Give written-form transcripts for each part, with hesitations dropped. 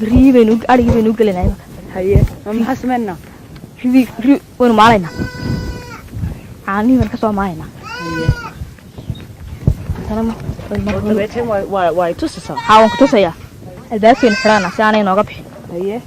ريبين أريبين وقلنا هي ما حسمنا ري وين ما علينا عاني من كسر معنا هي أنا ما بيتهم واي توسسا حاول كتوسيا ده فين حرانا سأنا ينقبش هي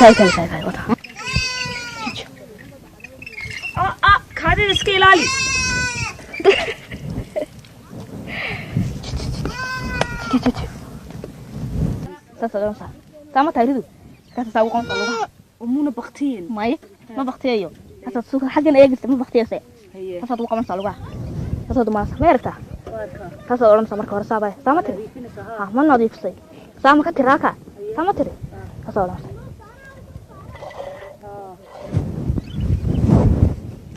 كل وطا كادي اسكي لالي ساسا سامة تريدو كاسا ساوي قوم صلوها أمونا بختين ماي ما بختيا كاسا سوق حاجة نيجي ما بختيا سي هي كاسا توقع من صلوها كاسا دوما سميرتا كاسا أورام سمر كهر سابع سامة تري ها ما نضيف سي سامة كتراكا سامة تري كاسا أورام سي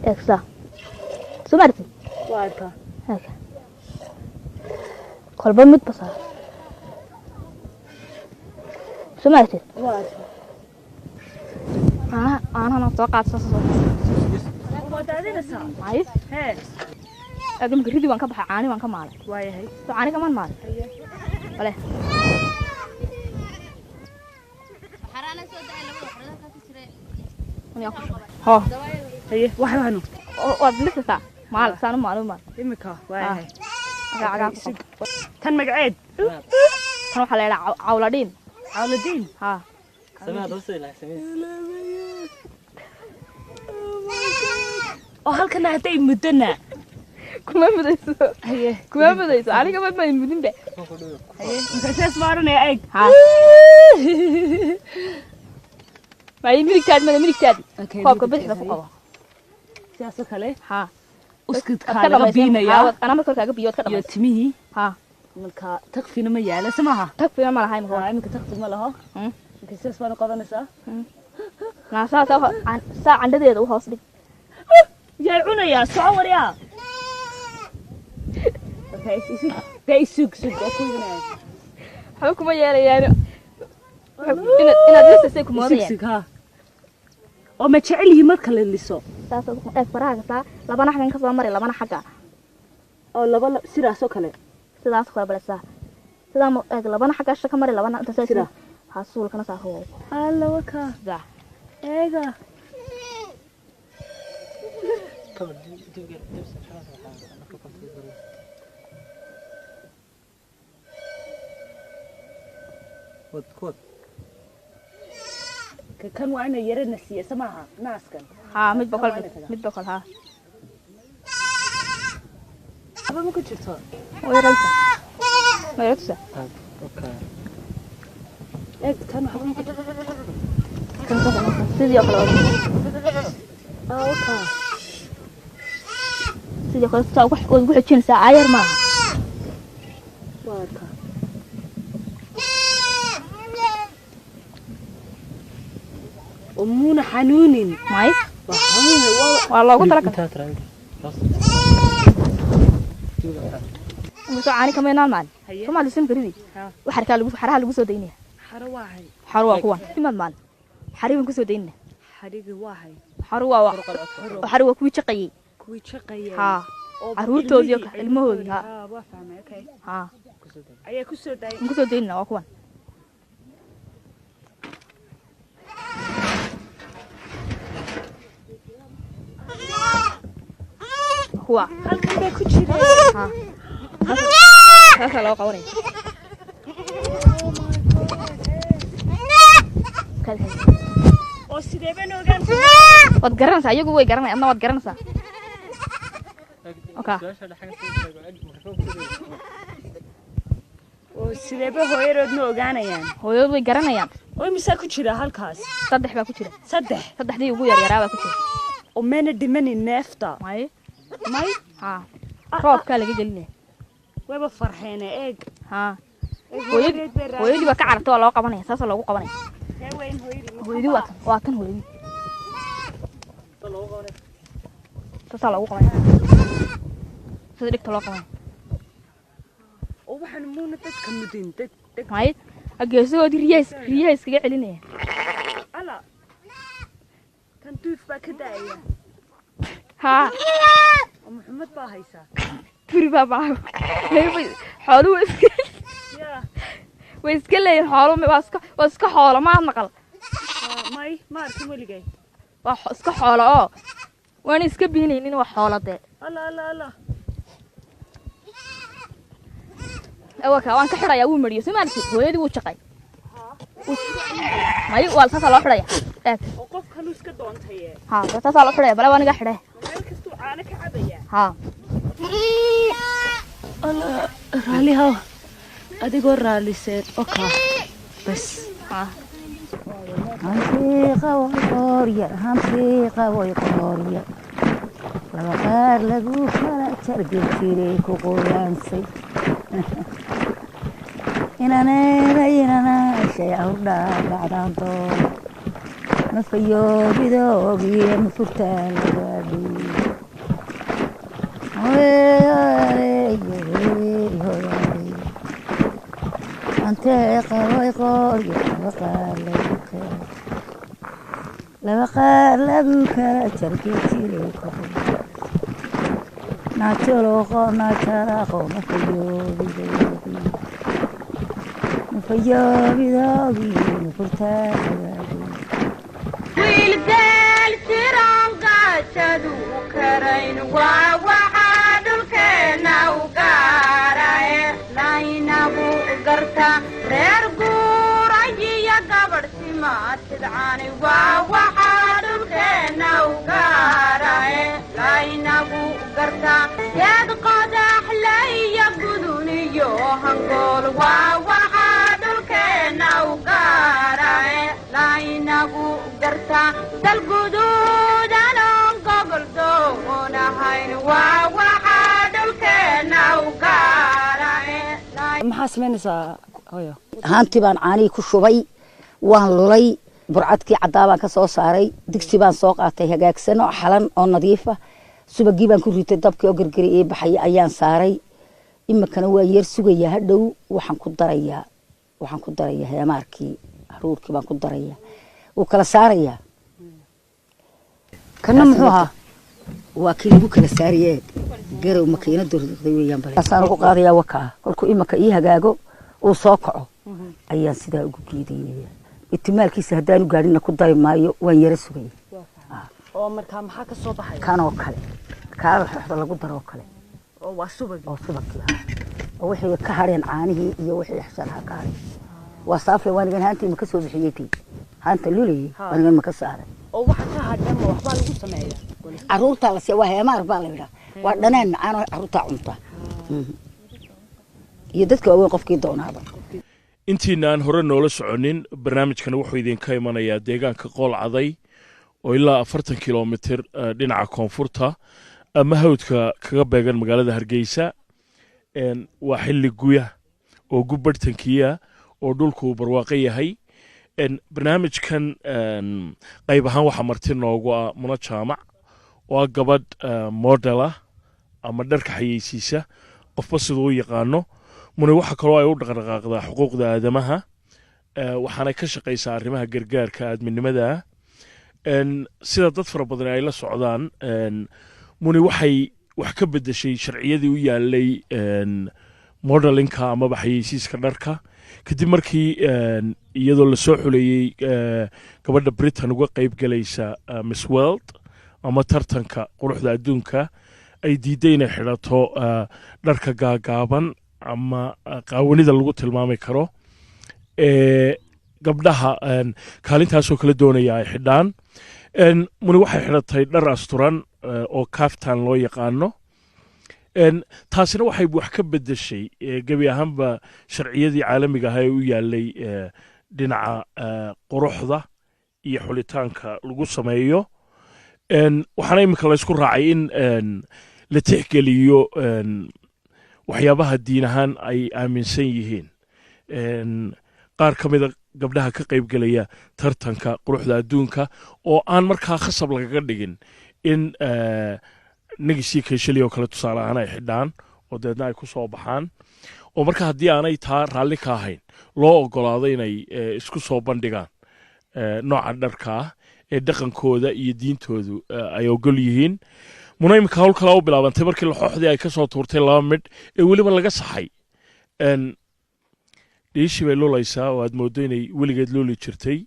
إكسا سمرتي واركا هيك قلبي متبصر سمعتي واركا أنا نتوقع تصصص ما تعرفين صار معي هي أقوم قريدي وانك بحعاني وانك مالك واي هي عاني كمان مالك ولا حرانا سودا لما حرانا كاسره من يأكل ها هي واحد هنو وأدلت سا مالك سانو مالك إمك واي هي عقاب تن مقعد كانوا حلال عولادين عولدين ها سمع دوسي لا سمع halkan haday mudana kuma mudayso haye kuma mudayso aniga ma mudin ba haye intaas maaranay eeg ha ma midigtaad qoobka bidixda ku qabo siyaas kale ha uskid kala biinaya ana ma korkaaga biyo ka iyo timihi ha marka taqfina ma yaala samaha taqfina ma lahayn ha imika taqfi ma laha intaas baan qadanaysaa naasaa saa candadeeda u hoos dhig يا عنا يا صور يا سوق أكوينا حبكم يا ريان إن لسه سيكم ماضي سوق ها وما تعلي ما كل اللي صار ساسا فراغ سا لبنا حنا كسر مري لبنا حاجة أو لبنا سيرة سكلة سيدا سكوا بلسا سيدا لبنا حاجة شك مري لبنا أنت سيرة حصول كنا ساهو الله وكا ذا إيجا كود كان وعنا يرنا سيا سماها ناس كان ها مد بقول ها أبى ما كنت شفتها ويرلسا اوكي إيه كان سيدي أكل أوكي سيدي أكل سا وح تشين سا عير ما واكا أمونا حنونين معي وحنون والله قلت لك انت ترى بس عاني كمان نعمل ثم على السن كريدي ها وحركة لو حرها لو سو دينه حرواحي حروا كوان ثم مال حريم كسو دينه حريق واحي حروا كوي شقي كوي شقي ها عروتودي ilmahoodi ha waa fahmay okay ha ayaa ku soo day ku soo deynaa waa kuwan huwa halkan bay ku jireen ha hasa loo qabanay oo sidee baan ogaan wad garanaysaa iyagu way garanayaan adna wad garanaysaa okay oo sidee ba hooyadoodna ogaanayaan hooyadood way garanayaan oo imisa ku jira halkaas saddex baa ku jira saddexdii ugu yaraa baa ku jira oo meena dhimanin neefta may ha roobka laga gelinay waba farxeen eeg ha hooyadii baa ka carartay waa loo qabanaya saas loogu qabanaya hooyadii waa tan hooyadii saas loogu qabanaya sida dhigta loo qabanaya oo waxaan muuna dadka mudin dad may ageesoodi riyays kaga celinaya ala kan duuf baa ka daaya haa oo maxamed baa haysaa guri baa baa xooluhu yaa way iska leeyihiin xooluhu waa iska xoolo ma maqal may ma arkin weligay waa iska xoolo oo waan iska biinaynin waa xoolo dee alla awaka waan ka xirayaa wuu mariyo Soomaaliyeed hooyadii wuu jaqay may wal saasa loo xiraya oo qof kale iska doontay ha saasa loo xiraya bal waan iga xidhay meel kasto caana ka cabaya ha alla raali haw adigoo raaliseed oka bas ha hantiiqa way qoorya laba qaar lagu kala jargir jiray ku qoyaansay inana shay awdha bacdaanto nafayoobidoogiyo nufurtaan lagaadhi hantiiqa way qoorya laba qaar lagu kala jargir jiray ku naajoloqo naajaraqo nafayoobidoogii nufurtaagagaadi wiilgaal siran qaajadu karayn waa waxaa dhulkeena u gaarae laynagu garta reer guurayiyo gabadh simaad sidcaani waa waxaa dhulkeena u gaarae laynagu garta geed qodaxlaiyo guduniyo hangool waa waxaa dhulkeena u gaarae laynagu garta dalguduudanon gobol doonahayn waa waxaa dhulkeena u gaarae maxaa samaynaysaa hooyo haantii baan caanihii ku shubay waan lulay burcadkii caddaa baan ka soo saaray digsi baan soo qaatay hagaagsan oo xalan oo nadiifa subagii baan ku ritay dabkii oo gargari ii baxay ayaan saaray imikana waa yeer sugayaa hadhow waxaan ku darayaa heemaarkii haruurkii baan ku darayaa wuu kala saarayaa kana muxuu ahaa waa kii lagu kala saariyee garow makiinada riqday weeyaan bal asaan ugu qaadayaa wakaa kolkuu imika ii hagaago uu soo kaco ayaan sidaa ugu geedaynayaa itimaalkiisa haddaan u gaadhina ku dari maayo waan yara sugaya oo markaa maxaa ka soo baxay kan oo kale kaa xoxda lagu daro oo kale oo waa subag oo subagii oo wixii ka hadheen caanihii iyo wixii xasharaha ka hadhay waa saafle waanigan haantii ma ka soo bixiyey tii haanta lulayay waanigan ma ka saaray oo waxa ka hadhan ma waxbaa lagu sameeyaa caruurtaa lase waa heemaar baa la yidhaa waa dhanaan macaan oo caruurtaa cunta iyo dadka waaweyn qofkii doonaaba intiina aan hore noola soconin barnaamijkan wuxuu idinka imanayaa deegaanka qool caday oo ilaa 40 kilomitir dhinaca koonfurta ama hawdka kaga beegan magaalada Hargeysa waa xilli guya oo gubbartankiya oo dhulku barwaaqo yahay barnaamijkan qayb ahaan waxa marti noogu ah Muna Jaamac oo gabadh model ah ama dharka xayeysiisa qofba sidoo u yaqaano Muna waxa kale oo ay u dhaqdhaqaaqdaa xuquuqda aadamaha waxaana ka shaqeysaa arrimaha gargaarka aadminimada sida dad fara badan ay la socdaan Muna waxay wax ka bedeshay sharciyadii u yaalay modelinka ama xayeysiiska dharka kadib markii iyadoo la soo xuleeyay gabadha Britain uga qayb galaysa Miss World ama tartanka quruxda adduunka ay diiday inay xidhato dharka gaagaaban ama qaawanida lagu tilmaami karo gabdhaha kaalintaasoo kala doonaya ay xidhaan Muna waxay xidhatay dhar asturan oo kaftan loo yaqaano taasina waxay wax ka bedeshay gabi ahaanba sharciyadii caalamiga ah ee u yaalay dhinaca quruxda iyo xulitaanka lagu sameeyo waxaana imika la isku raacay in la tixgeliyo waxyaabaha diin ahaan ay aaminsan yihiin qaar ka mida gabdhaha ka qaybgelaya tartanka quruxda adduunka oo aan markaa khasab lagaga dhigin in nagisii keeshali oo kale tusaale ahaan ay xidhaan oo deedna ay ku soo baxaan oo marka haddii aanay taa raalli ka ahayn loo ogolaado inay isku soo bandhigaan nooca dharka ah ee dhaqankooda iyo diintoodu ay ogol yihiin muna imika hawl kala u bilaabantay markii laxooxdii ay ka soo tuurtay 2 midh ee weliba laga saxay dhiishii bay lulaysaa oo aad mooddo inay weligeed luli jirtay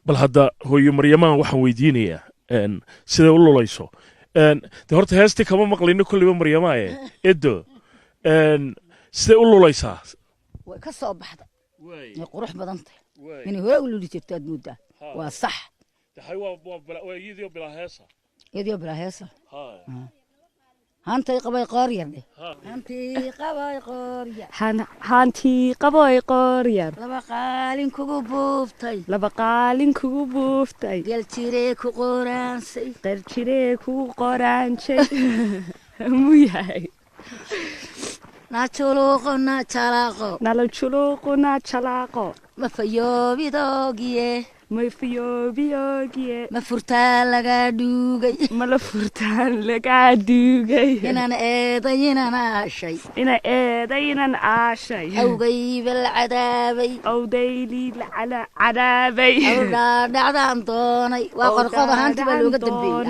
bal hadda hooyo maryamaan waxaan weydiinayaa siday u lulayso de horta heestii kama maqlayno kolliba maryamaaye edo siday u lulaysaa way ka soo baxda way qurux badan tahay inay hore u luli jirto aad moodaa waa sax tahay waa iyadoo bilaa heesa iyadoo bilaa heesa hantay qabay qoor yar dheh hantay qabay qoor yar hantii qaboy qoor yar laba qaalin kugu buuftay gel jiree ku qoraansay qar jiree ku qoraansay muu yahay nala juluuqo na jalaaqo ma fayoobidogiye ma furtaan lagaa dhuugay inaan eeday inaan aashay awgayba la cadaabay awdhaadhacdaan doonay waa qorqoda haantii baa looga dambeeyey